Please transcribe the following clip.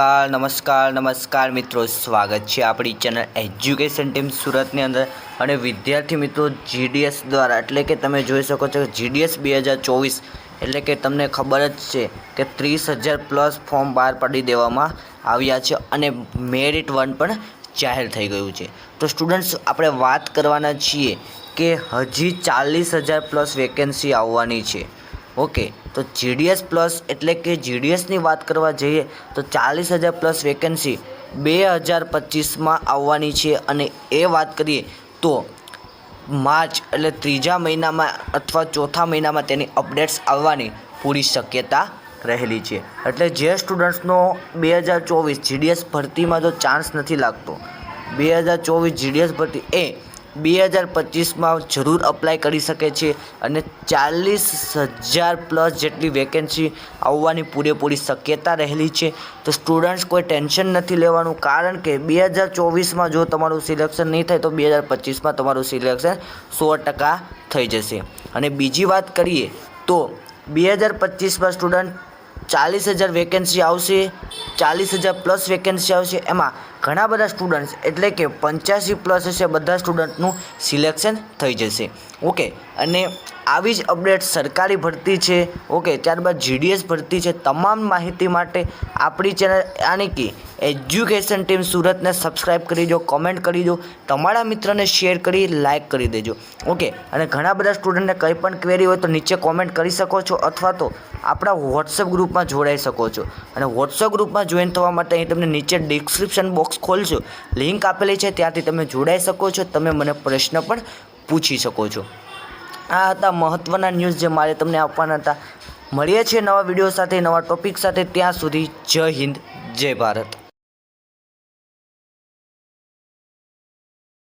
નમસ્કાર મિત્રો, સ્વાગત છે આપણી ચેનલ એજ્યુકેશન ટીમ સુરતની અંદર। અને વિદ્યાર્થી મિત્રો જીડીએસ દ્વારા એટલે કે તમે જોઈ શકો છો જીડીએસ 2024 એટલે કે તમને ખબર જ છે કે 30,000 પ્લસ ફોર્મ બહાર પાડી દેવામાં આવ્યા છે અને મેરિટ વન પણ જાહેર થઈ ગયું છે। તો સ્ટુડન્ટ્સ આપણે વાત કરવાના છીએ કે હજી 40,000 પ્લસ વેકેન્સી આવવાની છે। ઓકે, તો જીડીએસ પ્લસ એટલે કે જીડીએસની વાત કરવા જઈએ તો 40,000 પ્લસ વેકેન્સી 2025માં આવવાની છે। અને એ વાત કરીએ તો માર્ચ એટલે ત્રીજા મહિનામાં અથવા ચોથા મહિનામાં તેની અપડેટ્સ આવવાની પૂરી શક્યતા રહેલી છે। એટલે જે સ્ટુડન્ટ્સનો 2024 જીડીએસ ભરતીમાં જો ચાન્સ નથી લાગતો, 2024 જીડીએસ ભરતી એ 2025માં જરૂર અપ્લાય કરી શકે છે અને 40,000 પ્લસ જેટલી વેકેન્સી આવવાની પૂરેપૂરી શક્યતા રહેલી છે। તો સ્ટુડન્ટ્સ કોઈ ટેન્શન નથી લેવાનું, કારણ કે 2024માં જો તમારું સિલેક્શન નહીં થાય તો 2025માં તમારું સિલેક્શન 100% થઈ જશે। અને બીજી વાત કરીએ તો 2025માં સ્ટુડન્ટ 40,000 વેકેન્સી આવશે, 40,000 પ્લસ વેકેન્સી આવશે। એમાં ઘણા બધા સ્ટુડન્ટ્સ એટલે કે 85 પ્લસ હશે, બધા સ્ટુડન્ટનું સિલેક્શન થઈ જશે। ઓકે, અને આવી જ અપડેટ સરકારી ભરતી છે, ઓકે, ત્યારબાદ જીડીએસ ભરતી છે, તમામ માહિતી માટે આપણી ચેનલ યાની કે એજ્યુકેશન ટીમ સુરતને સબસ્ક્રાઈબ કરી દો, કોમેન્ટ કરી દો, તમારા મિત્રને શેર કરી લાઇક કરી દેજો। ઓકે, અને ઘણા બધા સ્ટુડન્ટને કંઈ પણ ક્વેરી હોય તો નીચે કોમેન્ટ કરી શકો છો અથવા તો આપણા વોટ્સએપ ગ્રુપમાં જોડાઈ શકો છો। અને વોટ્સએપ ગ્રુપમાં જોઈન થવા માટે અહીં તમને નીચે ડિસ્ક્રિપ્શન બોક્સ ખોલશો, લિંક આપેલી છે, ત્યાંથી તમે જોડાઈ શકો છો, તમે મને પ્રશ્ન પણ પૂછી શકો છો। આ હતા મહત્ત્વના ન્યૂઝ જે મારે તમને આપવાના હતા। મળીએ છીએ નવા વિડીયો સાથે, નવા ટોપિક સાથે। ત્યાં સુધી જય હિન્દ, જય ભારત।